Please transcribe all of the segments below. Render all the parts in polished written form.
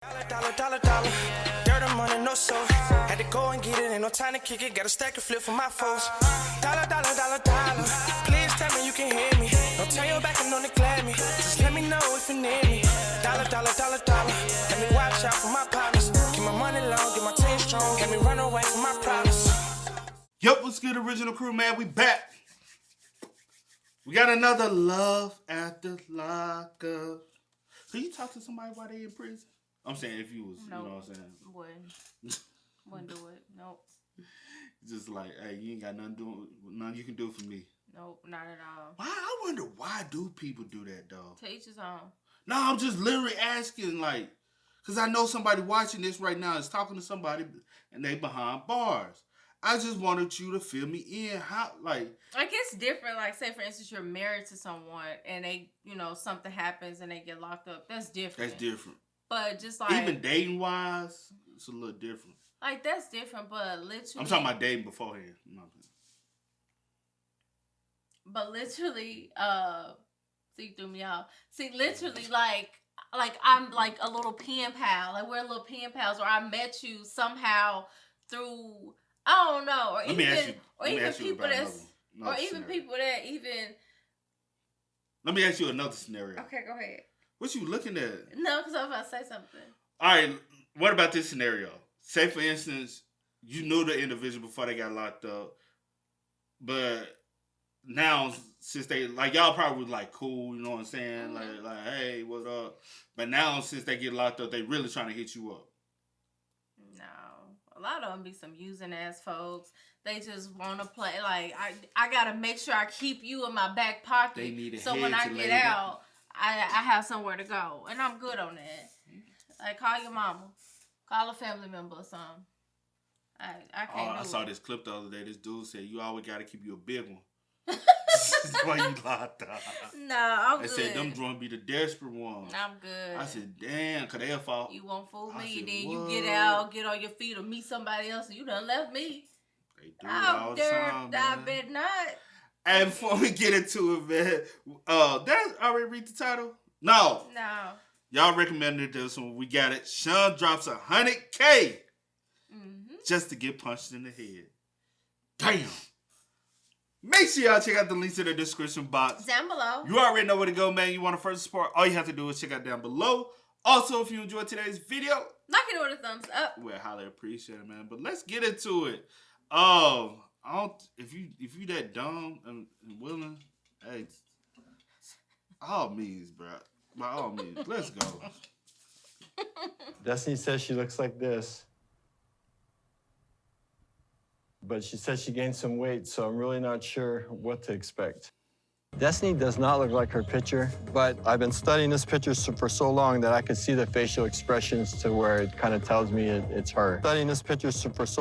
Dollar. Dirt and money, no soul. Had to go and get it, ain't no time to kick it. Got a stack and flip for my foes. Dollar. Please tell me you can hear me. Don't turn your back and don't neglect me. Just let me know if you need me. Dollar. Let me watch out for my partners. Keep my money long, get my team strong. Let me run away from my problems. Yup, what's good, original crew, man? We back. We got another Love After Lockup. Can you talk to somebody while they in prison? I'm saying if you was, nope. You know what I'm saying? Wouldn't do it. Nope. Just like, hey, you ain't got nothing you can do for me. Nope, not at all. I wonder why do people do that, though? To each his own. No, I'm just literally asking, like, because I know somebody watching this right now is talking to somebody and they behind bars. I just wanted you to fill me in. How, like... Like, it's different. Like, say, for instance, you're married to someone and they, something happens and they get locked up. That's different. That's different. But just like... Even dating-wise, it's a little different. Like, that's different, but literally... I'm talking about dating beforehand. But literally, see, threw me off. See, literally, like I'm like a little pen pal. Like, we're little pen pals, or I met you somehow through... I don't know, or even people that even. Let me ask you another scenario. Okay, go ahead. What you looking at? No, because I was about to say something. All right, what about this scenario? Say, for instance, you knew the individual before they got locked up, but now since they y'all probably was cool, you know what I'm saying? Mm-hmm. Like, hey, what up? But now since they get locked up, they really trying to hit you up. No. A lot of them be some using ass folks. They just want to play. Like, I got to make sure I keep you in my back pocket. They need a so head when I to get lay out, I have somewhere to go. And I'm good on that. Like, call your mama. Call a family member or something. I can't I saw this clip the other day. This dude said, you always got to keep you a big one. That's why you locked up. No, I'm good. They said them drunk be the desperate ones. I'm good. I said, damn, because they'll fall. You won't fool me. Then you get out, get on your feet, or meet somebody else, and you done left me. They do it all the time, man. I bet not. And before we get into it, man, did I already read the title? No. Y'all recommended this one. We got it. Shawn drops $100K just to get punched in the head. Damn. Make sure y'all check out the links in the description box. Down below. You already know where to go, man. You want to first support, all you have to do is check out down below. Also, if you enjoyed today's video, knock it with a thumbs up. We'll highly appreciate it, man. But let's get into it. If you that dumb and willing, hey, all means, bro. By all means, let's go. Destiny says she looks like this. But she said she gained some weight, so I'm really not sure what to expect. Destiny does not look like her picture, but I've been studying this picture for so long that I could see the facial expressions to where it kind of tells me it's her. Studying this picture for so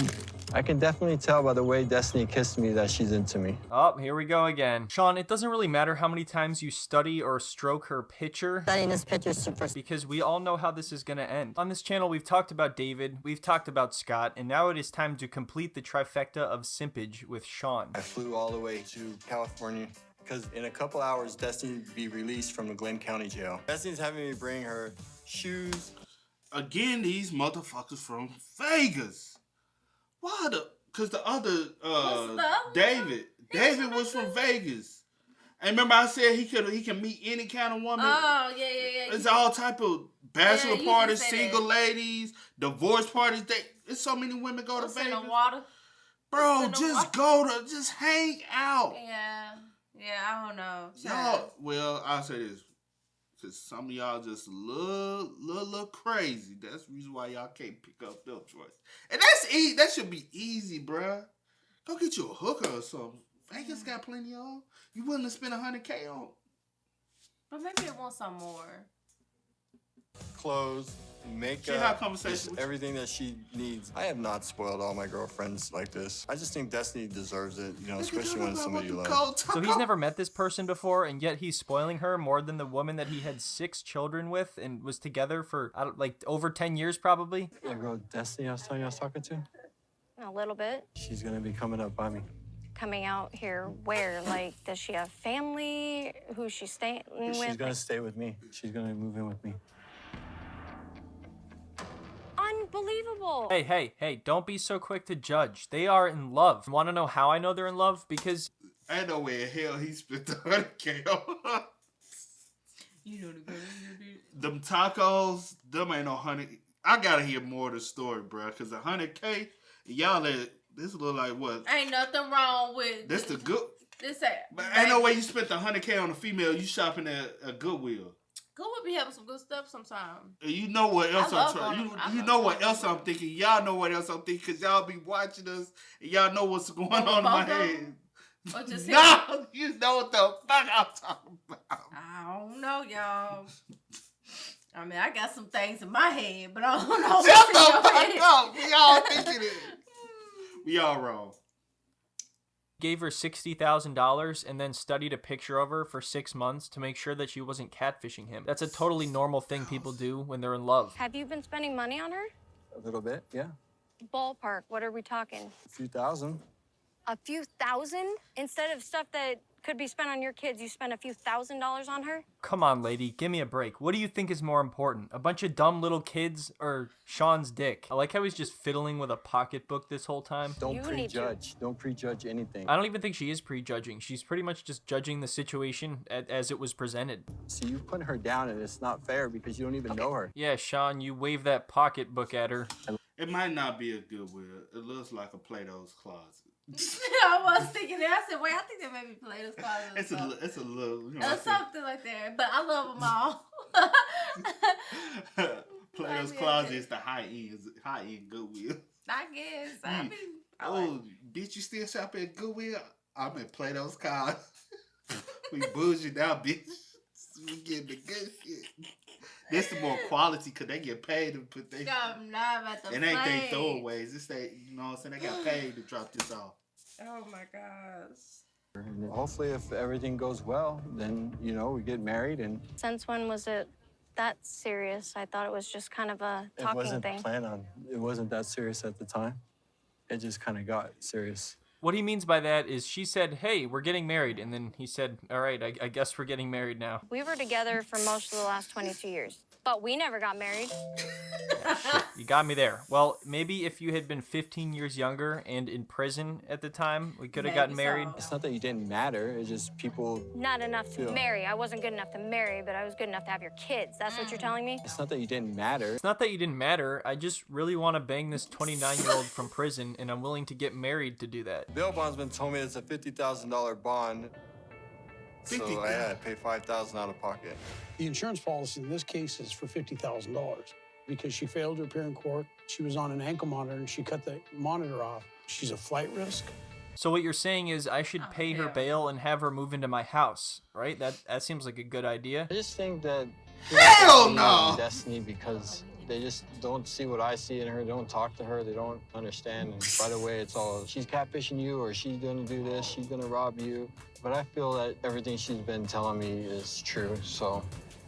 I can definitely tell by the way Destiny kissed me that she's into me. Oh, here we go again. Shawn, it doesn't really matter how many times you study or stroke her picture. Studying this picture because we all know how this is gonna end. On this channel, we've talked about David, we've talked about Scott, and now it is time to complete the trifecta of simpage with Shawn. I flew all the way to California because in a couple hours, Destiny will be released from the Glenn County jail. Destiny's having me bring her shoes. Again, these motherfuckers from Vegas. Why because the other, David was from Vegas. And remember I said he can meet any kind of woman? Oh, yeah. It's all type of bachelor parties, single ladies, divorce parties. There's so many women go to Vegas. In the water. Bro, just hang out. Yeah, I don't know. Y'all, well, I'll say this. Because some of y'all just little crazy. That's the reason why y'all can't pick up their choice. And that should be easy, bruh. Go get you a hooker or something. Vegas got plenty of them. You willing to spend $100K on? But maybe it wants some more. Clothes, makeup, everything that she needs. I have not spoiled all my girlfriends like this. I just think Destiny deserves it, especially when it's somebody you love. So he's never met this person before, and yet he's spoiling her more than the woman that he had 6 children with and was together for, over 10 years probably. That girl Destiny I was telling you I was talking to? A little bit. She's gonna be coming up by me. Coming out here where? Like, does she have family? Who's she staying with? She's gonna stay with me. She's gonna move in with me. unbelievable. Hey, don't be so quick to judge. They are in love. Want to know how I know they're in love? Because I know where in hell he spent the $100K on. You know the girl. Them tacos, them ain't no $100. I gotta hear more of the story, bro. Because $100K, y'all this look like what? Ain't nothing wrong with This the good. But ain't no way you spent the $100K on a female. You shopping at a Goodwill. Goodwill be having some good stuff sometimes. You know what else I'm trying. You know what else I'm thinking. Y'all know what else I'm thinking because y'all be watching us and y'all know what's going on in my head. Or just No, you know what the fuck I'm talking about. I don't know, y'all. I mean, I got some things in my head, but I don't know. Shut the fuck up. We all thinking it. We all wrong. gave her $60,000 and then studied a picture of her for 6 months to make sure that she wasn't catfishing him. That's a totally normal thing people do when they're in love. Have you been spending money on her? A little bit, yeah. Ballpark, what are we talking? A few thousand. A few thousand? Instead of stuff that could be spent on your kids, you spend a few $1,000s on her? Come on, lady, give me a break. What do you think is more important? A bunch of dumb little kids or Shawn's dick? I like how he's just fiddling with a pocketbook this whole time. Don't prejudge. Don't prejudge anything. I don't even think she is prejudging. She's pretty much just judging the situation as it was presented. See, you put her down and it's not fair because you don't even know her. Yeah, Shawn, you wave that pocketbook at her. It might not be a Goodwill. It looks like a Plato's Closet. I was thinking that. I said, wait, I think that may be Plato's Closet. It's a little, you know, something like that. But I love them all. Plato's Closet is the high end Goodwill. I guess. Bitch, you still shop at Goodwill? I'm at Plato's Closet. We bougie now, bitch. We getting the good shit. This the more quality because they get paid to put their. It ain't they throwaways. This they, you know what I'm saying? They got paid to drop this off. Oh my gosh. And hopefully, if everything goes well, then, you know, we get married and... Since when was it that serious? I thought it was just kind of a talking thing. It wasn't that serious at the time. It just kind of got serious. What he means by that is she said, hey, we're getting married. And then he said, all right, I guess we're getting married now. We were together for most of the last 22 years, but we never got married. Shit, you got me there. Well, maybe if you had been 15 years younger and in prison at the time, we could have gotten married. It's not that you didn't matter. It's just people... Not enough to marry. I wasn't good enough to marry, but I was good enough to have your kids. That's what you're telling me? It's not that you didn't matter. It's not that you didn't matter. I just really want to bang this 29-year-old from prison, and I'm willing to get married to do that. Bail bondsman told me it's a $50,000 bond, so I had to pay $5,000 out of pocket. The insurance policy in this case is for $50,000 because she failed to appear in court. She was on an ankle monitor and she cut the monitor off. She's a flight risk. So what you're saying is I should pay her bail and have her move into my house, right? That seems like a good idea. I just think that... Hell no! Destiny, because they just don't see what I see in her. They don't talk to her. They don't understand. And by the way, it's all, she's catfishing you, or she's gonna do this, she's gonna rob you. But I feel that everything she's been telling me is true, so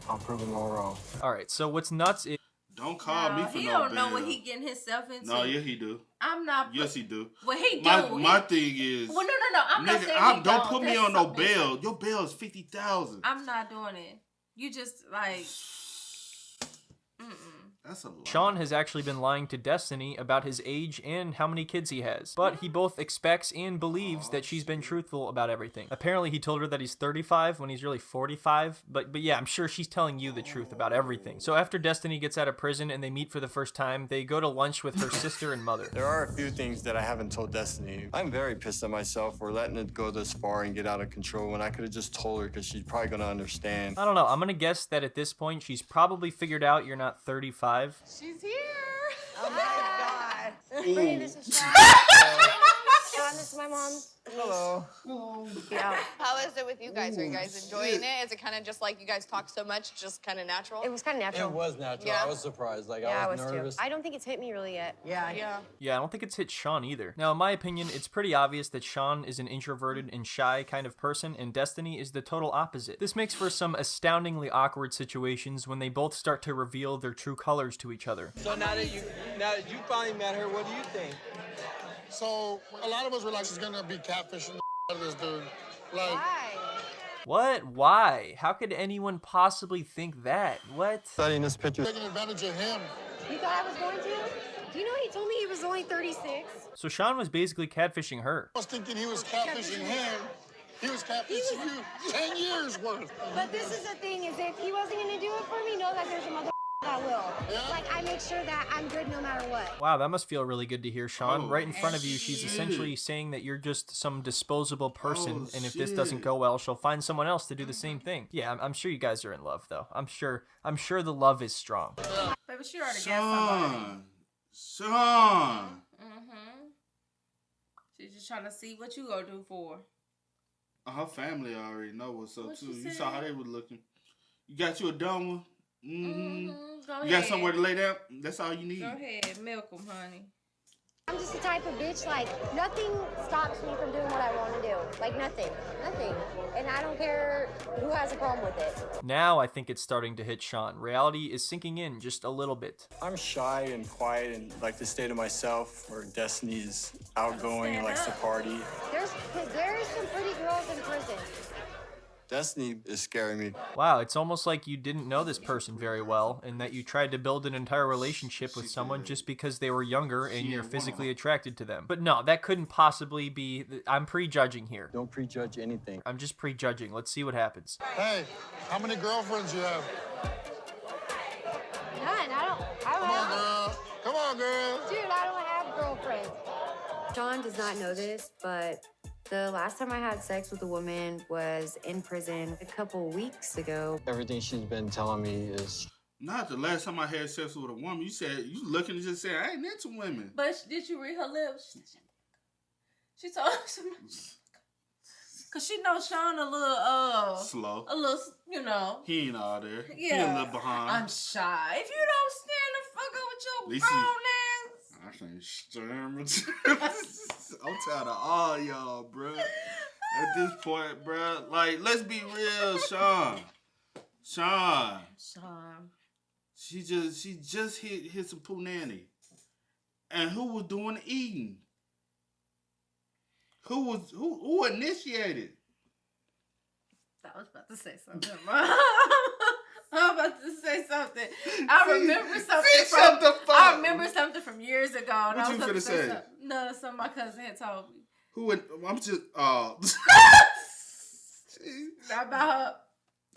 I'll prove them all wrong. All right, so what's nuts is... Don't call me for he no don't know bail. what he getting himself into. No, yeah, he do. I'm not. Yes, he do. Well, he do. My thing is... Well, no. I'm not saying he don't put me on no bail. Your bail is $50,000. I'm not doing it. You just, like... That's a lot. Shawn has actually been lying to Destiny about his age and how many kids he has. But he both expects and believes that she's been truthful about everything. Apparently he told her that he's 35 when he's really 45. But yeah, I'm sure she's telling you the truth about everything. So after Destiny gets out of prison and they meet for the first time, they go to lunch with her sister and mother. There are a few things that I haven't told Destiny. I'm very pissed at myself for letting it go this far and get out of control when I could have just told her because she's probably going to understand. I don't know. I'm going to guess that at this point, she's probably figured out you're not 35. She's here. Oh my God. Hey, this is Shawn. Shawn, this is my mom. Hello. Yeah. How is it with you guys? Are you guys enjoying it? Is it kind of just like you guys talk so much, just kind of natural? It was kind of natural. It was natural. Yeah. I was surprised. Like, Yeah, I was nervous. too. I don't think it's hit me really yet. Yeah. Yeah, I don't think it's hit Shawn either. Now, in my opinion, it's pretty obvious that Shawn is an introverted and shy kind of person, and Destiny is the total opposite. This makes for some astoundingly awkward situations when they both start to reveal their true colors to each other. So now that you finally met her, what do you think? So a lot of us were like, she's gonna be catfishing out of this dude. Like, Why? What? Why? How could anyone possibly think that? What? Studying this picture. taking advantage of him. You thought I was going to? Do you know he told me he was only 36? So Shawn was basically catfishing her. I was thinking he was catfishing him. He was catfishing you 10 years worth. But this is the thing, is if he wasn't going to do it for me, know that there's a mother that will. Yeah. Like, I make sure that I'm good no matter what. Wow, that must feel really good to hear, Shawn. Oh, right in front of you, she's shit. essentially saying that you're just some disposable person, Oh, and if this shit. doesn't go well, she'll find someone else to do the same thing. Yeah, I'm sure you guys are in love, though. I'm sure the love is strong. Baby, she already got somebody. Shawn. She's just trying to see what you gonna do for her. Her family already know what's up, What too. she You said? saw how they were looking. You got you a dumb one? Mm-hmm. Go You got ahead. somewhere to lay down? That's all you need. Go ahead, milk 'em, honey. I'm just the type of bitch, like, nothing stops me from doing what I want to do. Like, nothing. Nothing. And I don't care who has a problem with it. Now I think it's starting to hit Shawn. Reality is sinking in just a little bit. I'm shy and quiet and like to stay to myself, where Destiny's outgoing and likes to party. There's some pretty girls in prison. Destiny is scaring me. Wow, it's almost like you didn't know this person very well, and that you tried to build an entire relationship with someone just because they were younger and you're physically attracted to them. But no, that couldn't possibly be. I'm prejudging here. Don't prejudge anything. I'm just prejudging. Let's see what happens. Hey, how many girlfriends you have? None. I don't Come on, have. girl. Come on, girl. Dude, I don't have girlfriends. Shawn does not know this, but the last time I had sex with a woman was in prison a couple weeks ago. Everything she's been telling me is Not the last time I had sex with a woman. You said, you looking to just say, I ain't into women. But did you read her lips? She told us. Cause she knows Shawn a little, Slow. a little, you know. He ain't all there. He Yeah. a little behind. I'm shy. If you don't stand the fuck up with your Lisa, grown ass. I can't stand. I'm tired of all y'all, bro. At this point, bro, like, let's be real, Shawn. Shawn. She just hit some punani. And who was doing the eating? Who initiated? I was about to say something. I'm about to say something. I remember something. I remember something from years ago. And What I you was about finna to say? No, something my cousin had told me. I'm just Not about her.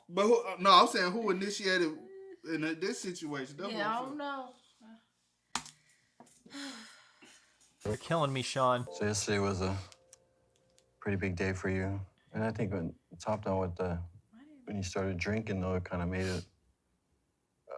But no, I'm saying who initiated in this situation. That's Yeah, I what I'm don't know. You're killing me, Shawn. So yesterday was a pretty big day for you. And I think when topped on with when you started drinking, though, it kind of made it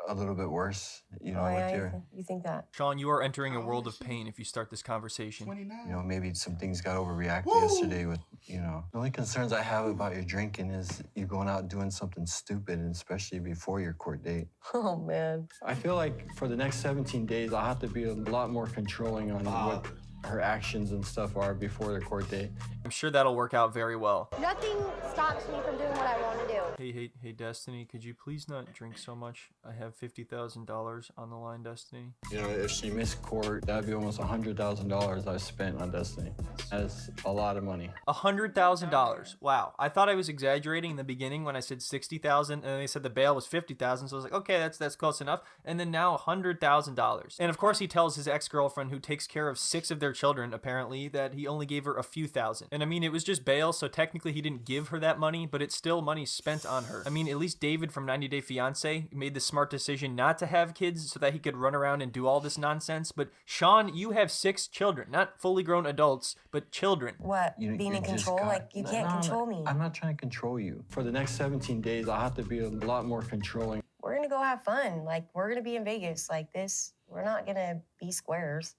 a little bit worse, you know, with your, You think that? Shawn, you are entering a world of pain if you start this conversation. 29. you know, maybe some things got overreacted yesterday with, you know. The only concerns I have about your drinking is you going out doing something stupid, and especially before your court date. Oh, man. I feel like for the next 17 days, I'll have to be a lot more controlling on what her actions and stuff are before the court date. I'm sure that'll work out very well. Nothing stops me from doing what I want to do. Hey, Destiny, could you please not drink so much? I have $50,000 on the line, Destiny. You know, if she missed court, that'd be almost $100,000 I spent on Destiny. That's a lot of money. $100,000. Wow. I thought I was exaggerating in the beginning when I said 60,000, and they said the bail was 50,000. So I was like, okay, that's close enough. And then now $100,000. And of course, he tells his ex-girlfriend, who takes care of 6 of their children, apparently, that he only gave her a few thousand. And I mean, it was just bail, so technically he didn't give her that money, but it's still money spent on her. I mean, at least David from 90 Day Fiancé made the smart decision not to have kids so that he could run around and do all this nonsense. But Shawn, you have 6 children, not fully grown adults, but children. What? You Being in control? Like, you can't control me. I'm not trying to control you. For the next 17 days, I'll have to be a lot more controlling. We're going to go have fun. Like, we're going to be in Vegas. Like, this, we're not going to be squares.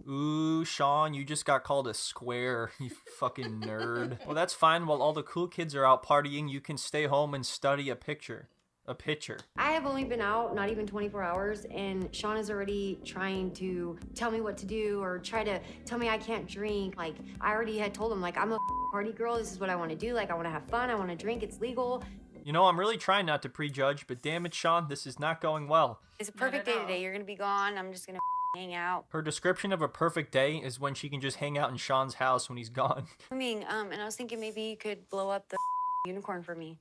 Ooh, Shawn, you just got called a square, you fucking nerd. Well, that's fine. While all the cool kids are out partying, you can stay home and study a picture. I have only been out not even 24 hours, and Shawn is already trying to tell me what to do or try to tell me I can't drink. Like, I already had told him, like, I'm a party girl. This is what I want to do. Like, I want to have fun. I want to drink. It's legal. You know, I'm really trying not to prejudge, but damn it, Shawn, this is not going well. It's a perfect day today. You're going to be gone. I'm just going to hang out. Her description of a perfect day is when she can just hang out in Shawn's house when he's gone. And I was thinking maybe you could blow up the unicorn for me.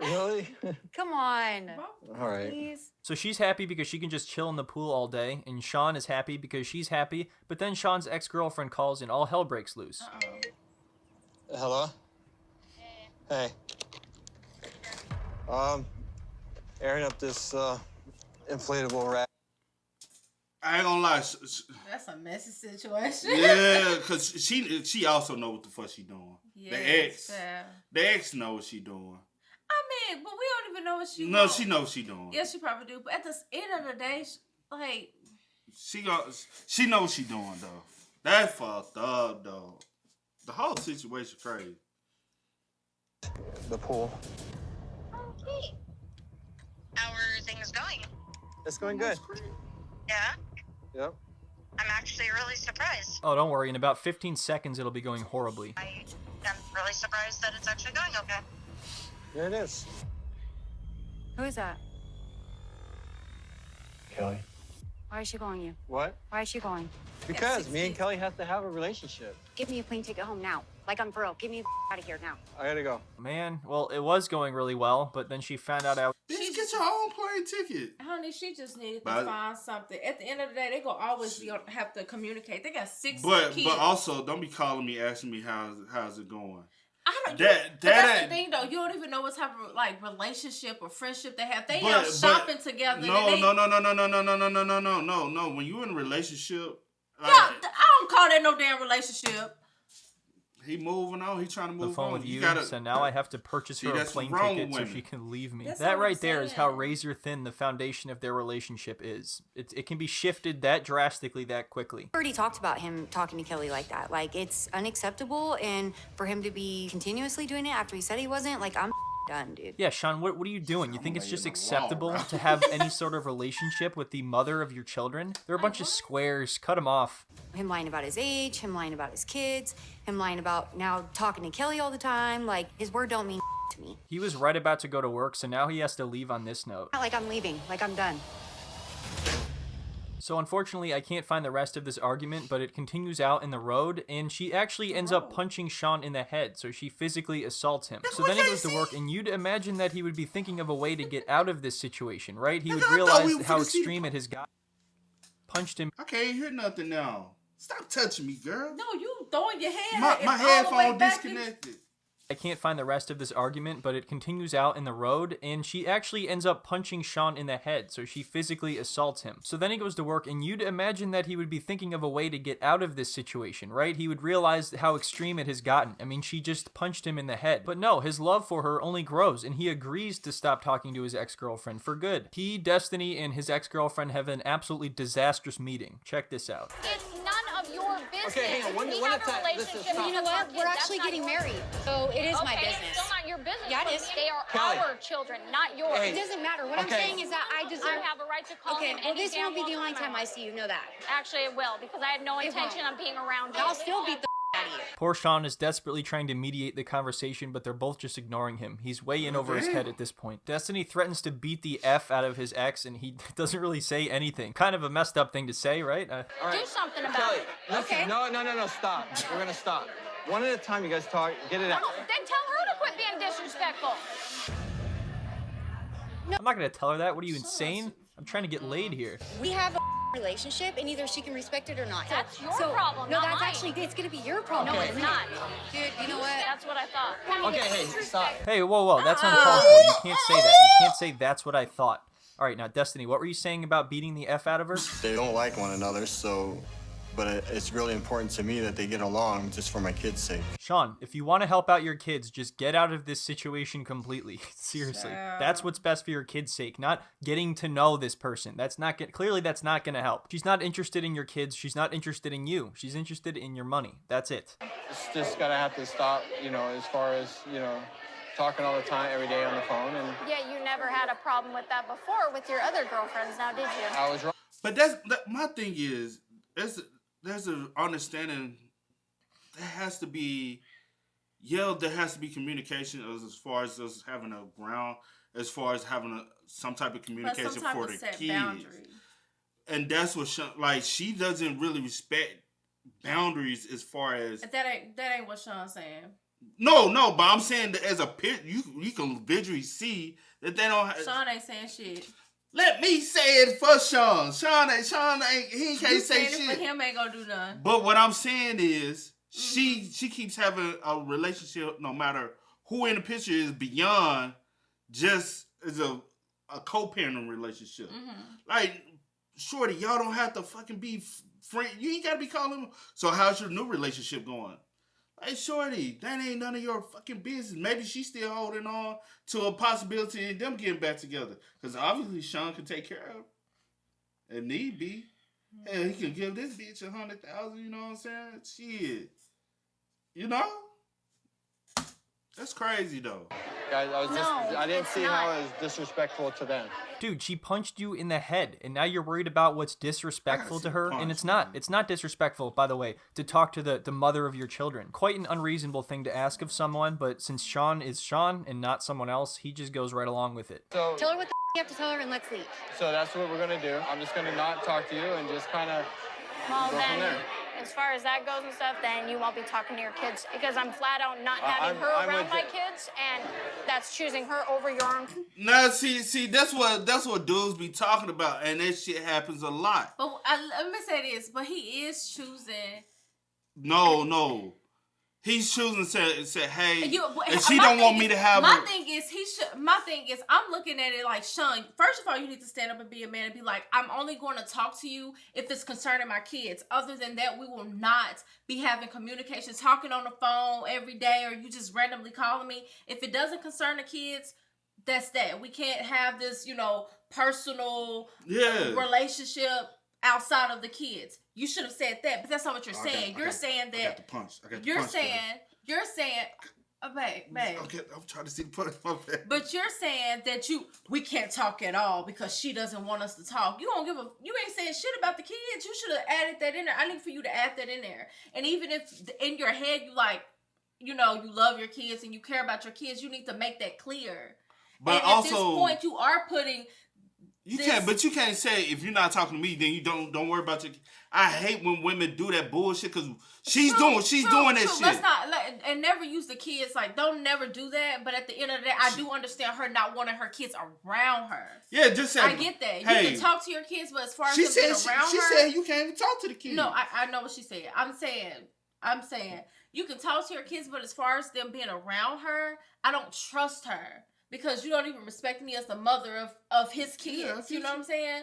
Really? Come on. All right. Please. So she's happy because she can just chill in the pool all day, and Shawn is happy because she's happy, but then Shawn's ex-girlfriend calls and all hell breaks loose. Hello? Hey. Airing up this inflatable rat. I ain't gonna lie. That's a messy situation. Yeah, because she also know what the fuck she doing. Yes, the ex know what she doing. I mean, but we don't even know what she No, wants. she knows what she doing. Yeah, she probably do. But at the end of the day, like... She knows what she doing, though. That's fucked up, though. The whole situation crazy. The pool. Okay. How are things going? It's going good. Yeah? Yep. I'm actually really surprised. Oh, don't worry. In about 15 seconds, it'll be going horribly. I am really surprised that it's actually going okay. There it is. Who is that? Kelly. Why is she calling you? What? Why is she calling? Because me and Kelly have to have a relationship. Give me a plane ticket home now. Like I'm for real. Get me out of here now. I gotta go. Man, well, it was going really well, but then she found out I... Bitch, get your own plane ticket. Honey, she just needed to find something. At the end of the day, they gonna always have to communicate. They got 6 kids. But also, don't be calling me asking me how's it going. I don't. That's the thing, though. You don't even know what type of like relationship or friendship they have. They out shopping together. No. When you in a relationship, like, I don't call that no damn relationship. He moving on. He trying to move on. The phone with you, gotta, so now I have to purchase her a plane ticket so she can leave me. That right there is how razor thin the foundation of their relationship is. It can be shifted that drastically that quickly. I already talked about him talking to Kelly like that. Like, it's unacceptable, and for him to be continuously doing it after he said he wasn't, like, I'm done, dude. Yeah, Shawn, what are you doing? You think it's just acceptable to have any sort of relationship with the mother of your children? They're a bunch of squares. Cut them off. Him lying about his age, him lying about his kids, him lying about now talking to Kelly all the time. Like, his word don't mean to me. He was right about to go to work, so now he has to leave on this note. Not like I'm leaving, like I'm done. So unfortunately, I can't find the rest of this argument, but it continues out in the road, and she actually ends up punching Shawn in the head, so she physically assaults him. So then he goes to work, and you'd imagine that he would be thinking of a way to get out of this situation, right? He would realize how extreme it has got. Punched him. I can't hear nothing now. Stop touching me, girl. No, you throwing your hand. My headphone disconnected. I can't find the rest of this argument, but it continues out in the road, and she actually ends up punching Shawn in the head, so she physically assaults him. So then he goes to work, and you'd imagine that he would be thinking of a way to get out of this situation, right? He would realize how extreme it has gotten. I mean, she just punched him in the head. But no, his love for her only grows, and he agrees to stop talking to his ex-girlfriend for good. He, Destiny, and his ex-girlfriend have an absolutely disastrous meeting. Check this out. It's none of your business. Okay, hang on. One have time. a relationship. You know what? We're actually getting married, so it is my business. It's still not your business. Yeah, it is. They are Kelly. our children, not yours. It doesn't matter. What I'm saying is that I deserve... I have a right to call him well, any this damn won't be the only time time I see you, know that. Actually, it will, because I had no intention of being around you. I'll still beat the out of you. Poor Shawn is desperately trying to mediate the conversation, but they're both just ignoring him. He's way in over his head at this point. Destiny threatens to beat the F out of his ex, and he doesn't really say anything. Kind of a messed up thing to say, right? All right. Do something about Kelly, it. listen, Okay? no, stop. We're gonna stop. One at a time, you guys talk. Get it out. Then tell her to quit being disrespectful. I'm not gonna tell her that. What are you, insane? I'm trying to get laid here. We have a relationship, and either she can respect it or not. That's your problem, No, not that's mine. actually, it's gonna be your problem. No, it's not. Dude, you know what? That's what I thought. Okay, hey, stop. Hey, whoa, that's uncalled for. You can't say that. You can't say that's what I thought. All right, now, Destiny, what were you saying about beating the F out of her? They don't like one another, so... But it's really important to me that they get along just for my kids' sake. Shawn, if you want to help out your kids, just get out of this situation completely. Seriously. That's what's best for your kids' sake, not getting to know this person. Clearly that's not going to help. She's not interested in your kids. She's not interested in you. She's interested in your money. That's it. It's just gotta have to stop, as far as, talking all the time, every day on the phone. And Yeah, you never had a problem with that before with your other girlfriends, now did you? I was wrong. But my thing is, there's an understanding. There has to be communication as far as us having a ground, as far as having some type of communication for the kids. Boundary. And that's what she doesn't really respect boundaries as far as that ain't what Shawn's saying. No, but I'm saying that as a pit, you can visually see that they don't. Shawn ain't saying shit. Let me say it for Shawn. Shawn ain't he can't say shit. For him ain't gonna do nothing. But what I'm saying is, she keeps having a relationship, no matter who in the picture is, beyond just as a co-parenting relationship. Like, shorty, y'all don't have to fucking be friends. You ain't gotta be calling them. So how's your new relationship going? Hey, shorty, that ain't none of your fucking business. Maybe she's still holding on to a possibility of them getting back together. Because obviously Shawn can take care of it. If need be. Hell, he can give this bitch $100,000, you know what I'm saying? Shit. You know? That's crazy, though. Guys, I didn't see how it was disrespectful to them. Dude, she punched you in the head, and now you're worried about what's disrespectful to her, and it's not. It's not disrespectful, by the way, to talk to the mother of your children. Quite an unreasonable thing to ask of someone, but since Shawn is Shawn and not someone else, he just goes right along with it. So tell her what the you have to tell her and let's leave. So that's what we're gonna do. I'm just gonna not talk to you and just kind of well, go then, from there. As far as that goes and stuff, then you won't be talking to your kids because I'm flat out not having her around my kids, and that's choosing her over your own. Now, see, that's what dudes be talking about, and that shit happens a lot. But let me say this, but he is choosing. No. He's choosing to say, hey, and she my don't thing want me to have my her. My thing is, I'm looking at it like, Shawn, first of all, you need to stand up and be a man and be like, I'm only going to talk to you if it's concerning my kids. Other than that, we will not be having communication, talking on the phone every day, or you just randomly calling me. If it doesn't concern the kids, that's that. We can't have this, personal relationship outside of the kids. You should have said that, but that's not what you're saying. You're saying that. I got the punch. You're saying, babe. Okay, I'm trying to see the punch. My bad. But you're saying that we can't talk at all because she doesn't want us to talk. You ain't saying shit about the kids. You should have added that in there. I need for you to add that in there. And even if in your head you like, you love your kids and you care about your kids, you need to make that clear. But and also, at this point, you are putting. You can't say if you're not talking to me, then you don't worry about your. I hate when women do that bullshit because she's doing that shit. Let's not and never use the kids don't never do that. But at the end of the day, I do understand her not wanting her kids around her. Yeah, just say. I get that. You can talk to your kids, but as far as them being around her, she said you can't even talk to the kids. No, I know what she said. I'm saying you can talk to your kids, but as far as them being around her, I don't trust her. Because you don't even respect me as the mother of his kids. You know what I'm saying?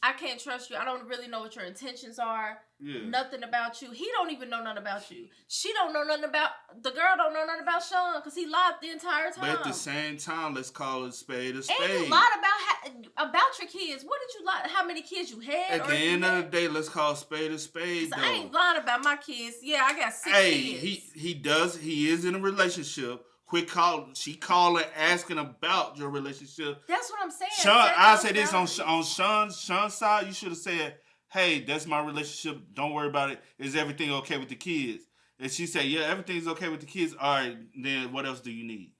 I can't trust you. I don't really know what your intentions are. Yeah. Nothing about you. He don't even know nothing about you. She don't know nothing about... The girl don't know nothing about Shawn because he lied the entire time. But at the same time, let's call it spade a spade. And you lied about your kids. What did you lie? How many kids you had? At the end of the day, let's call spade a spade, though. I ain't lying about my kids. Yeah, I got 6 kids. He is in a relationship. She calling, asking about your relationship. That's what I'm saying. Shawn, I say this on Shawn's side. You should have said, "Hey, that's my relationship. Don't worry about it. Is everything okay with the kids?" And she said, "Yeah, everything's okay with the kids." All right, then what else do you need?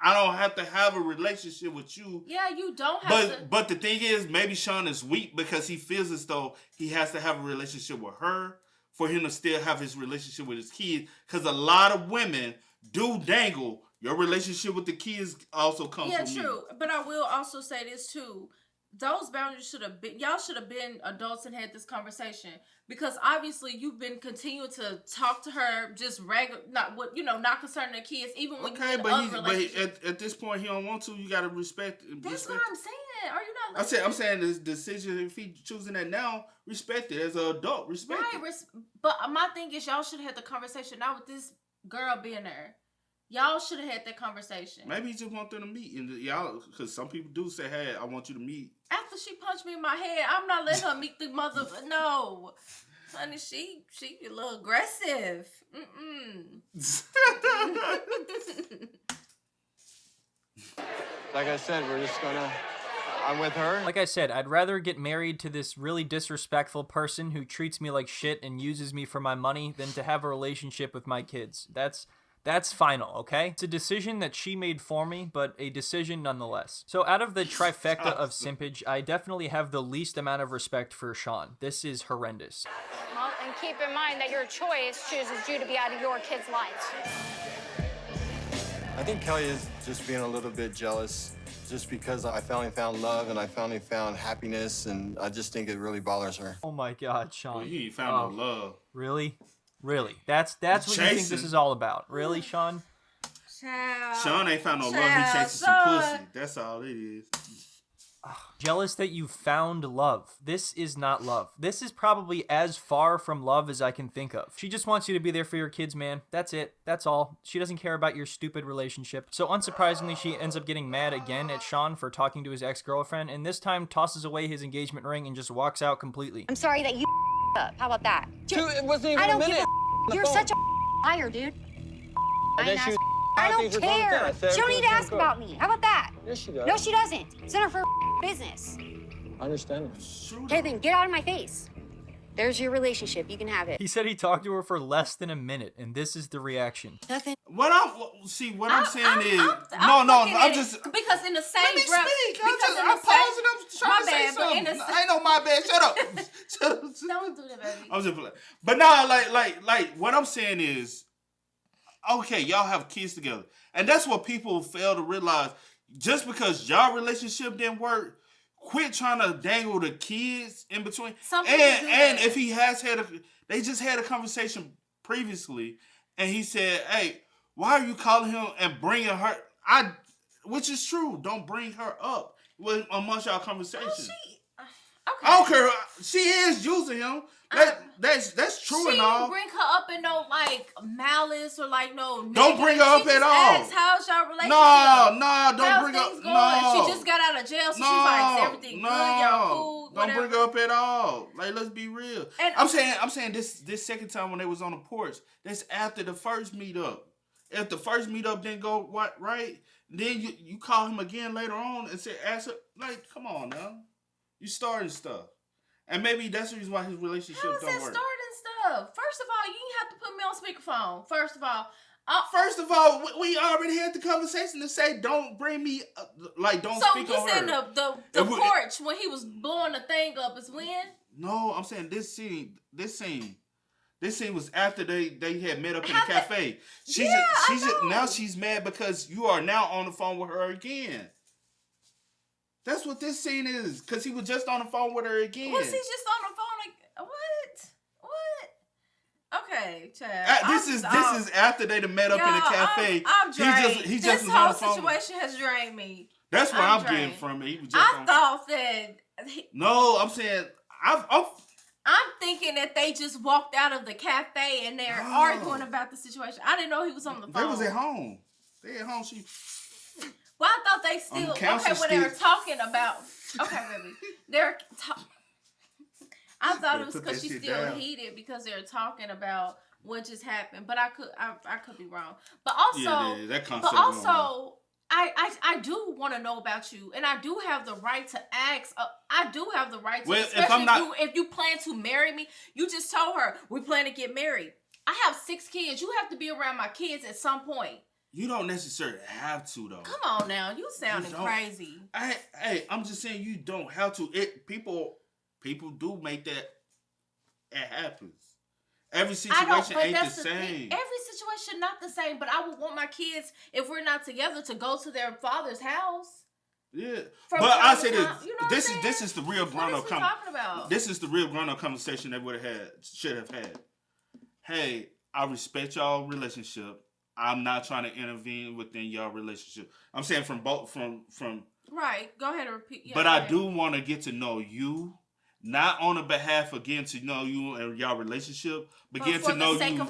I don't have to have a relationship with you. Yeah, you don't have to. But the thing is, maybe Shawn is weak because he feels as though he has to have a relationship with her for him to still have his relationship with his kids. Because a lot of women do dangle. Your relationship with the kids also comes from me. Yeah, true. But I will also say this too. Those boundaries y'all should have been adults and had this conversation. Because obviously you've been continuing to talk to her just regular, not concerning the kids, even when you're in other relationships. But at this point he don't want to. You gotta respect. That's what I'm saying. Are you not listening? I'm saying this decision, if he choosing that now, respect it. As an adult, respect it. But my thing is, y'all should have had the conversation, not with this girl being there. Y'all should have had that conversation. Maybe he just want them to meet, and y'all, because some people do say, "Hey, I want you to meet." After she punched me in my head, I'm not letting her meet the mother. No, honey, she a little aggressive. Like I said, I'm with her. Like I said, I'd rather get married to this really disrespectful person who treats me like shit and uses me for my money than to have a relationship with my kids. That's final, okay? It's a decision that she made for me, but a decision nonetheless. So out of the trifecta of simpage, I definitely have the least amount of respect for Shawn. This is horrendous. Well, and keep in mind that your choice chooses you to be out of your kids' lives. I think Kelly is just being a little bit jealous just because I finally found love and I finally found happiness, and I just think it really bothers her. Oh my God, Shawn. Well, you ain't found no love. Really? Really? That's what you think this is all about. Really, Shawn? Shawn ain't found no love. He chasing some pussy. That's all it is. Jealous that you found love. This is not love. This is probably as far from love as I can think of. She just wants you to be there for your kids, man. That's it. That's all. She doesn't care about your stupid relationship. So unsurprisingly, she ends up getting mad again at Shawn for talking to his ex-girlfriend, and this time tosses away his engagement ring and just walks out completely. I'm sorry that you up. How about that? It wasn't even I don't a minute. give a You're such a liar, dude. I don't things were care. going She don't need to ask about me. How about that? Yes, she does. No, she doesn't. It's none of her business. I understand. Okay, then get out of my face. There's your relationship. You can have it. He said he talked to her for less than a minute, and this is the reaction. Nothing. What I'm saying is, I'm just because in the same let me breath, speak. I'm pausing. I'm trying to say something. I know my bad. Shut up. Don't do that, baby. I'm just playing. But now, like, what I'm saying is, okay, y'all have kids together, and that's what people fail to realize. Just because y'all relationship didn't work, quit trying to dangle the kids in between. And if he has they just had a conversation previously, and he said, "Hey, why are you calling him and bringing her?" Which is true. Don't bring her up amongst y'all conversation. Okay. I don't care. She is using him. That's true and all. She bring her up in no like malice or like no. Don't bring her up at all. Asked, how's your relationship? No, don't bring her up. No, she just got out of jail, so she's like, is everything good? Y'all cool? Don't bring her up at all. Like, let's be real. And I'm saying this second time when they was on the porch, that's after the first meetup. If the first meetup didn't go right, then you call him again later on and ask her, like, come on now, you starting stuff. And maybe that's the reason why his relationship don't work. How is that starting stuff? First of all, you didn't have to put me on speakerphone. First of all, we already had the conversation to say don't bring me don't speak on her. So you said the porch when he was blowing the thing up is when? No, I'm saying this scene was after they had met up in the cafe. Now she's mad because you are now on the phone with her again. That's what this scene is, because he was just on the phone with her again. Was he just on the phone? What? Okay, Chad. This is after they met up in the cafe. I'm drained. He just this was whole on the phone. situation has drained me. That's what I'm getting from it. He was just No, I'm saying I'm thinking that they just walked out of the cafe and they're arguing about the situation. I didn't know he was on the phone. They was at home. Well, I thought they still when they were talking about baby. I thought it was because she's still heated because they're talking about what just happened. But I could be wrong. But also, I do want to know about you, and I do have the right to ask. I do have the right to, especially if you plan to marry me. You just told her we plan to get married. I have 6 kids. You have to be around my kids at some point. You don't necessarily have to, though. Come on now, you sounding crazy. I'm just saying you don't have to. People do make that. It happens. Every situation ain't the same. Every situation not the same, but I would want my kids, if we're not together, to go to their father's house. Yeah, but I say this. This is the real grown-up conversation. This is the real grown-up conversation they should have had. Hey, I respect y'all relationship. I'm not trying to intervene within your relationship. I'm saying from right. Go ahead and repeat. But I do want to get to know you, not on the behalf of getting to know you and your relationship, but getting to know you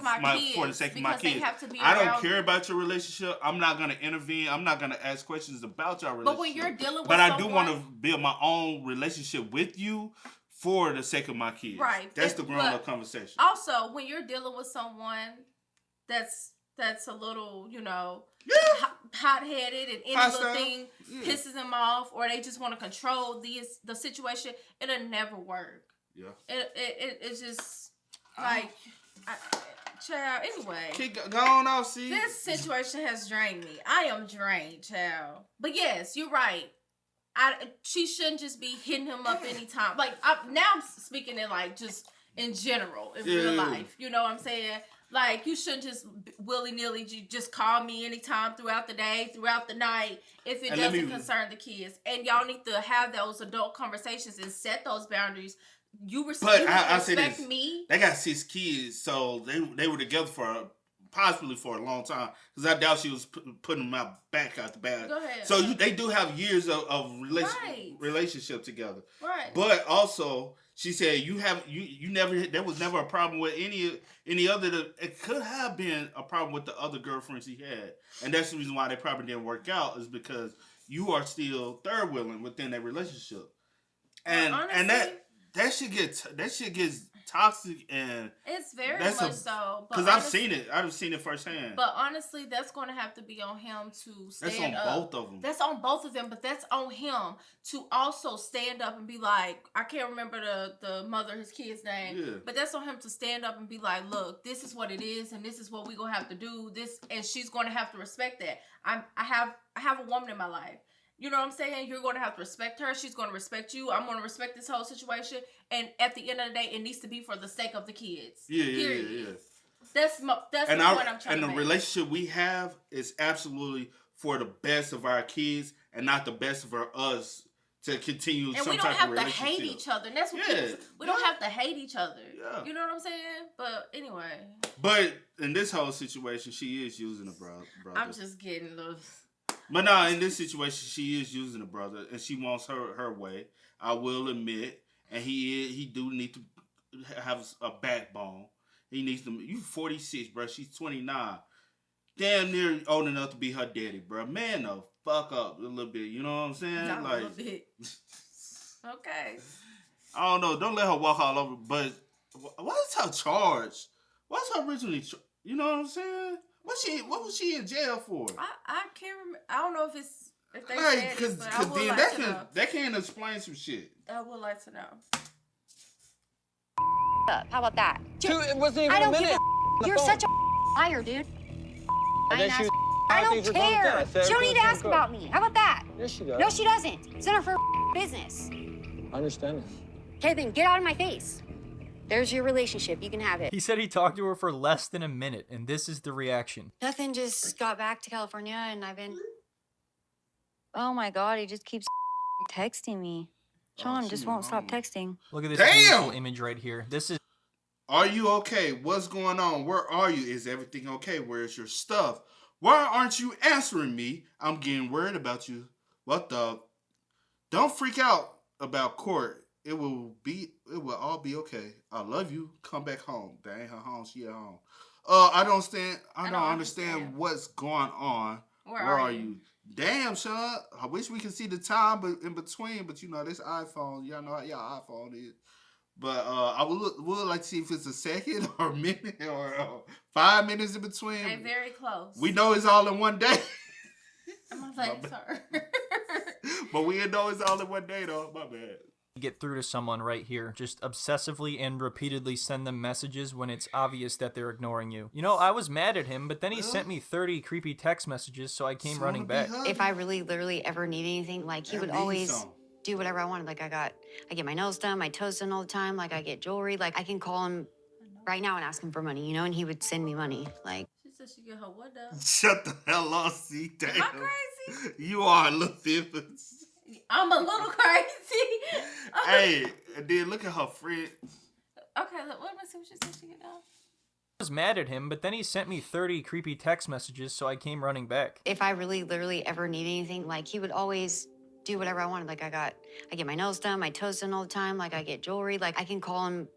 for the sake of my kids. I don't care about your relationship. I'm not going to intervene. I'm not going to ask questions about your relationship. But when you're dealing with I do want to build my own relationship with you for the sake of my kids. Right. That's the grown-up conversation. Also, when you're dealing with someone that's a little, hot-headed and any little thing pisses them off, or they just want to control the situation, it'll never work. Yeah. It's just like, child. Anyway, keep going off. See, this situation has drained me. I am drained, child. But yes, you're right. She shouldn't just be hitting him up anytime. Like now, I'm speaking in like just in general in real life. You know what I'm saying? Like, you shouldn't just willy-nilly just call me anytime throughout the day, throughout the night, if it doesn't concern the kids. And y'all need to have those adult conversations and set those boundaries. You respect me. They got 6 kids, so they were together for possibly for a long time. Because I doubt she was putting them back out the bag. Go ahead. So they do have years of relationship together. Right. But also, she said you never, there was never a problem with any other. It could have been a problem with the other girlfriends he had, and that's the reason why they probably didn't work out, is because you are still third wheeling within that relationship, and that shit gets toxic, and it's very much so. Because I've seen it firsthand. But honestly, that's going to have to be on him to stand up. That's on both of them. That's on both of them, but that's on him to also stand up and be like, I can't remember the mother, his kid's name, but that's on him to stand up and be like, look, this is what it is, and this is what we're going to have to do. This, and she's going to have to respect that. I have a woman in my life. You know what I'm saying? You're going to have to respect her. She's going to respect you. I'm going to respect this whole situation. And at the end of the day, it needs to be for the sake of the kids. Yeah. That's the point I'm trying to make. And the relationship we have is absolutely for the best of our kids and not the best of us to continue some type of relationship. And we don't have to hate each other. And that's what we don't have to hate each other. Yeah. You know what I'm saying? But anyway. But in this whole situation, she is using a brother. I'm just getting loose. But no, in this situation, she is using a brother, and she wants her way. I will admit, and he do need to have a backbone. He needs to. You 46, bro. She's 29. Damn near old enough to be her daddy, bro. Man, the fuck up a little bit. You know what I'm saying? Not a little bit. Okay. I don't know. Don't let her walk all over. But what is her charge? What's her originally? You know what I'm saying? What was she in jail for? I can't remember. I don't know if they said it, but I would like to know. That can explain some shit. I would like to know. How about that? It wasn't even I don't a minute. You're such a liar, dude. I don't care. She don't need to ask about me. How about that? Yes, she does. No, she doesn't. It's none of her business. I understand it. Okay, then get out of my face. There's your relationship. You can have it. He said he talked to her for less than a minute, and this is the reaction. Nothing, just got back to California, and I've been... Oh, my God, he just keeps texting me. Shawn just won't stop texting. Look at this beautiful image right here. This is... Are you okay? What's going on? Where are you? Is everything okay? Where's your stuff? Why aren't you answering me? I'm getting worried about you. What the... Don't freak out about court. It will all be okay. I love you. Come back home. That ain't her home. She at home. I don't understand what's going on. Where are you? Damn, Shawn. I wish we could see the time in between, but you know, this iPhone, y'all know how y'all iPhone is. But I would like to see if it's a second or a minute or 5 minutes in between. They're very close. We know it's all in one day. I'm not saying sorry. But we know it's all in one day, though. My bad. Get through to someone right here. Just obsessively and repeatedly send them messages when it's obvious that they're ignoring you. You know, I was mad at him, but then he sent me 30 creepy text messages, so I came running back. If I really, literally ever need anything, like, he would always do whatever I wanted. Like, I get my nails done, my toes done all the time. Like, I get jewelry. Like, I can call him right now and ask him for money, you know, and he would send me money. Like, she said she get her what done? Shut the hell up, see, damn. Am I crazy? You are a little different. I'm a little crazy. Hey, and then look at her friend. Okay, let me see what she said she get done. I was mad at him, but then he sent me 30 creepy text messages, so I came running back. If I really, literally ever need anything, like, he would always do whatever I wanted. Like, I get my nails done, my toes done all the time. Like, I get jewelry. Like, I can call him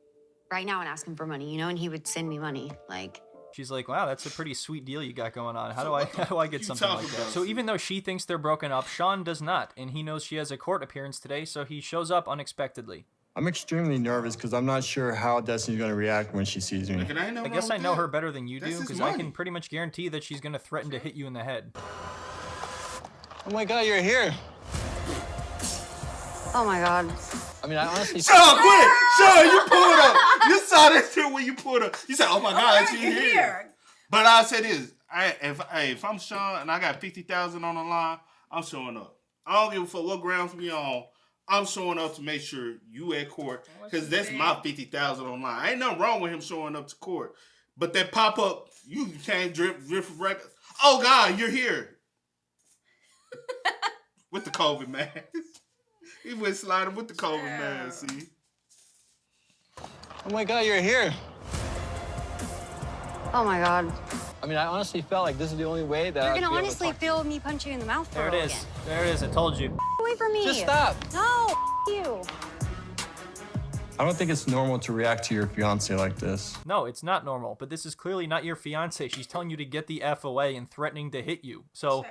right now and ask him for money, you know, and he would send me money. Like, she's like, wow, that's a pretty sweet deal you got going on. How do I get something like that? So even though she thinks they're broken up, Shawn does not, and he knows she has a court appearance today, so he shows up unexpectedly. I'm extremely nervous because I'm not sure how Destiny's going to react when she sees me. I guess I know her better than you do, because I can pretty much guarantee that she's going to threaten to hit you in the head. Oh my God, you're here. oh my God. I mean, I honestly... Shawn, quit! Shawn, you pulled up. You saw that shit when you pulled up. You said, oh my God, she's here. But I'll say this. If I'm Shawn and I got $50,000 on the line, I'm showing up. I don't give a fuck what grounds we on. I'm showing up to make sure you at court, because that's my $50,000 on line. Ain't nothing wrong with him showing up to court. But that pop up, you can't drift records. Oh God, you're here. With the COVID mask. He went sliding with the COVID mask, see? Oh my God, you're here. Oh my God. I mean, I honestly felt like this is the only way that You're I'd gonna be able to honestly talk to feel me punch you in the mouth for There it is. again. There it is. I told you. Away from me. Just stop. No, you. I don't think it's normal to react to your fiance like this. No, it's not normal, but this is clearly not your fiance. She's telling you to get the F away and threatening to hit you. So,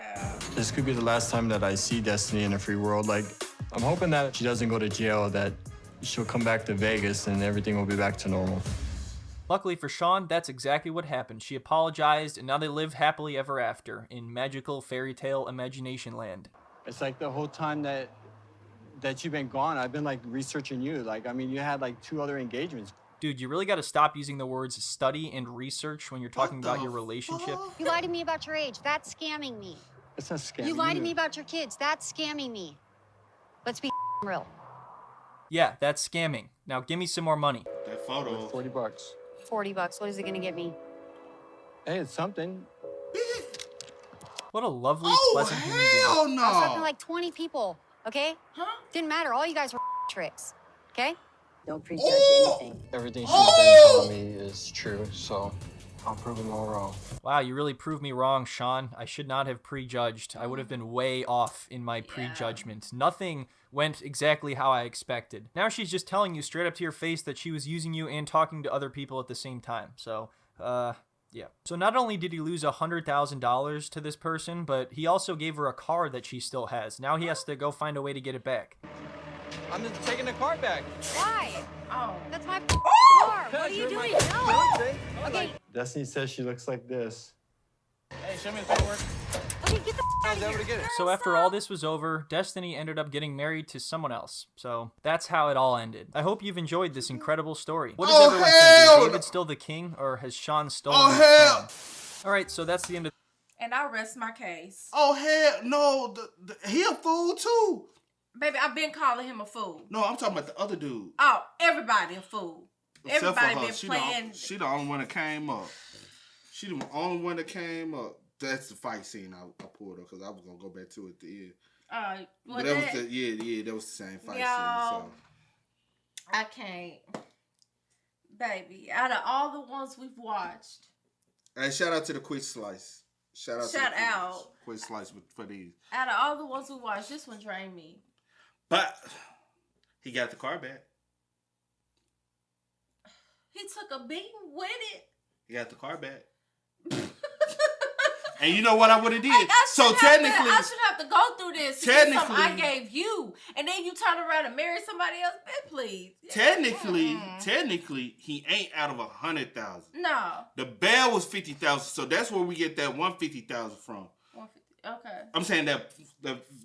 This could be the last time that I see Destiny in a free world. Like, I'm hoping that she doesn't go to jail, that she'll come back to Vegas and everything will be back to normal. luckily for Shawn, that's exactly what happened. She apologized, and now they live happily ever after in magical fairy tale imagination land. It's like the whole time that you've been gone, I've been like researching you. Like, I mean, you had like 2 other engagements. Dude, you really got to stop using the words study and research when you're talking about your relationship. You lied to me about your age. That's scamming me. It's not scamming. You lied to me about your kids. That's scamming me. Let's be real. Yeah, that's scamming. Now give me some more money. That photo. $40. $40. What is it gonna get me? Hey, it's something. What a lovely, Oh, pleasant human being. hell I was talking to no. like 20 people, okay? Huh? Didn't matter. All you guys were tricks, okay? Don't prejudge anything. Everything she's been telling me is true, so I'll prove them all wrong. Wow, you really proved me wrong, Shawn. I should not have prejudged. I would have been way off in my prejudgment. Nothing went exactly how I expected. Now she's just telling you straight up to your face that she was using you and talking to other people at the same time. So, yeah. So not only did he lose $100,000 to this person, but he also gave her a car that she still has. Now he has to go find a way to get it back. I'm just taking the car back. Why? Oh. That's my car. What are you doing? No. Okay. Destiny says she looks like this. Hey, show me the paperwork. Okay, get the out of here. Over to get it. So after all this was over, Destiny ended up getting married to someone else. So that's how it all ended. I hope you've enjoyed this incredible story. What does everyone think? Is David still the king, or has Shawn stolen his crown? All right, so that's the end of. And I rest my case. Oh, hell no. He a fool, too. Baby, I've been calling him a fool. No, I'm talking about the other dude. Oh, everybody a fool. Except for Everybody her. been playing. She the only one that came up. She the only one that came up. That's the fight scene I pulled up because I was going to go back to it at the end. Well, But that was that was the same fight scene. So. I can't. Baby, out of all the ones we've watched. Hey, shout out to the Quick Slice. Shout out. Quick Slice for these. Out of all the ones we watched, this one drained me. But he got the car back. He took a beating with it. He got the car back. And you know what I would have did? So I should have to go through this. Technically, something I gave you, and then you turn around and marry somebody else. Man, please. Technically, he ain't out of 100,000. No. The bail was 50,000, so that's where we get that 150,000 from. 150. Okay. I'm saying that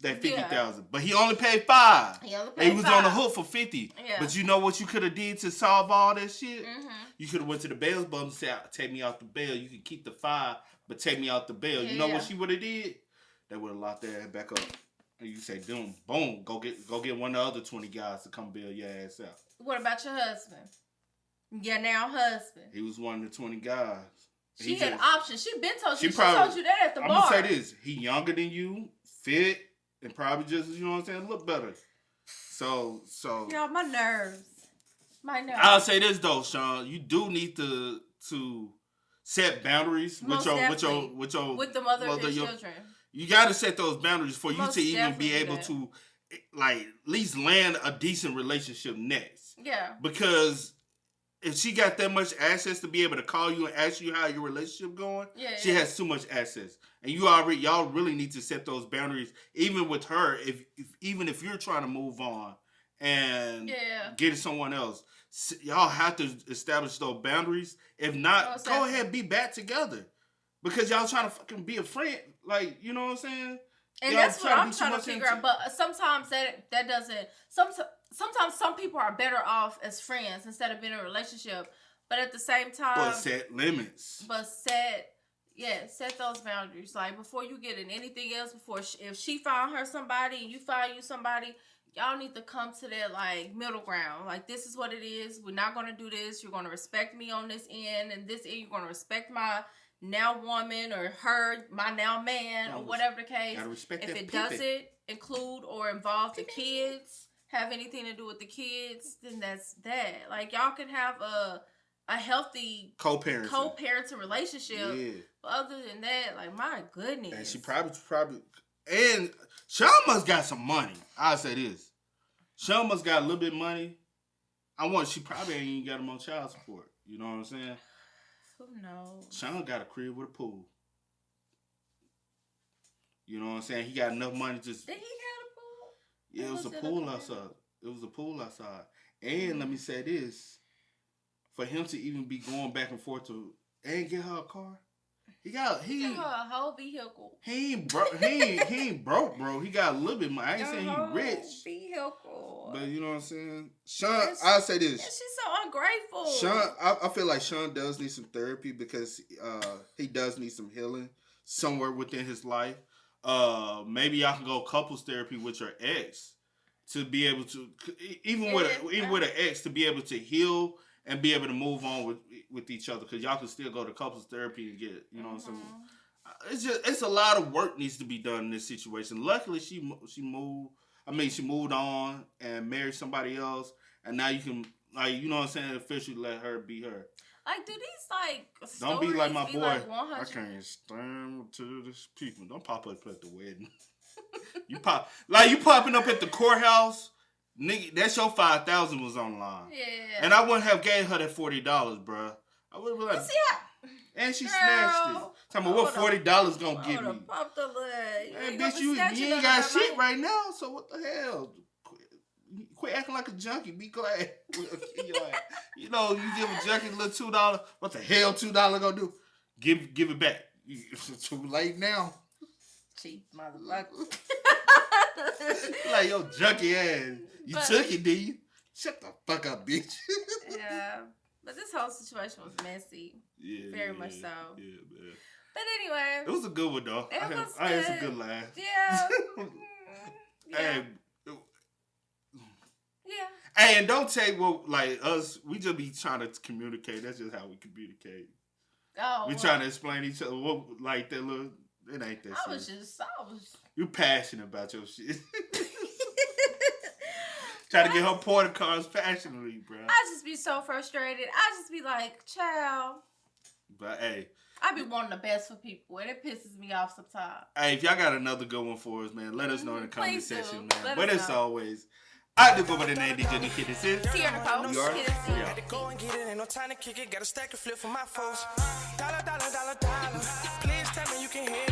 50,000, but he only paid 5. He was on the hook for 50. Yeah. But you know what you could have did to solve all that shit? Mm-hmm. You could have went to the bail bum and said, "Take me out the bail. You can keep the 5, but take me out the bail." You know what she would have did? They would have locked their head back up. And you say, "Boom, go get one of the other 20 guys to come bail your ass out." What about your husband? Your now husband. He was one of the 20 guys. She had options. She told you that at the bar. I'm gonna say this: he younger than you, fit, and probably just look better. So. Y'all, my nerves. I'll say this though, Shawn, you do need to set boundaries with the mother of your children. You got to set those boundaries for you to even be able to, like, at least land a decent relationship next. Yeah. Because if she got that much access to be able to call you and ask you how your relationship going, she has too much access. And y'all really need to set those boundaries, even with her, even if you're trying to move on and get someone else. Y'all have to establish those boundaries. If not, go ahead, be back together. Because y'all trying to fucking be a friend. Like, you know what I'm saying? And that's what I'm trying to figure out. But sometimes that doesn't... Sometimes some people are better off as friends instead of being in a relationship. But at the same time... But set limits. But set those boundaries. Like, before you get in anything else, if she found her somebody and you find you somebody, y'all need to come to that like middle ground. Like, this is what it is. We're not gonna do this. You're gonna respect me on this end, and this end you're gonna respect my now woman or my now man or whatever the case. If it doesn't include or involve the kids, have anything to do with the kids, then that's that. Like, y'all can have a healthy co-parenting relationship. Yeah. But other than that, like, my goodness. And she probably and Shawn must got some money. I'll say this. Shawn must got a little bit of money. She probably ain't even got him on child support. You know what I'm saying? Who knows? Shawn got a crib with a pool. You know what I'm saying? He got enough money to... Did he have a pool? Yeah, it was a pool outside. It was a pool outside. And let me say this. For him to even be going back and forth and get her a car, he got her a whole vehicle. He ain't broke, bro. He got a little bit money. I ain't saying he rich. Vehicle. But you know what I'm saying? Shawn, I'll say this. She's so ungrateful. Shawn, I feel like Shawn does need some therapy because he does need some healing somewhere within his life. Maybe y'all can go couples therapy with your ex to be able to, even with an ex, to be able to heal and be able to move on with each other, because y'all can still go to couples therapy and get, you know what I'm saying? It's a lot of work needs to be done in this situation. Luckily, she moved on and married somebody else, and now you can, like, you know what I'm saying, officially let her be her. Like, do these like don't be like my boy. Like 100... I can't stand to this people. Don't pop up at the wedding. you popping up at the courthouse. Nigga, that's your $5,000 was online. Yeah. And I wouldn't have gave her that $40, bro. I would have been like, and she snatched it. Talking about what $40 gonna give me. Popped the leg. Man, bitch, you ain't got shit right now, so what the hell? Quit acting like a junkie. Be glad. You know, you give a junkie a little $2. What the hell $2 gonna do? Give it back. It's too late now. Cheap motherfucker. Like, yo, junkie ass. You took it, did you? Shut the fuck up, bitch. Yeah. But this whole situation was messy. Yeah. Very much so. Yeah, man. But anyway. It was a good one, though. I had some good laughs. Yeah. Hey. Yeah. Hey, and don't take what, like, us, we just be trying to communicate. That's just how we communicate. Oh. We trying to explain each other what, like, that little, it ain't that serious. I was. You passionate about your shit. Try to get her point across passionately, bro. I just be so frustrated. I just be like, child. But, hey. I be wanting the best for people, and it pisses me off sometimes. Hey, if y'all got another good one for us, man, let us know in the comment section, man. But as always, I do go by the name DJ Nikki. This is Tierra Nicole. You are? Had to go and get it, ain't no time to kick it. Got a stack and flip for my folks. Dollar. Please tell me you can hear me.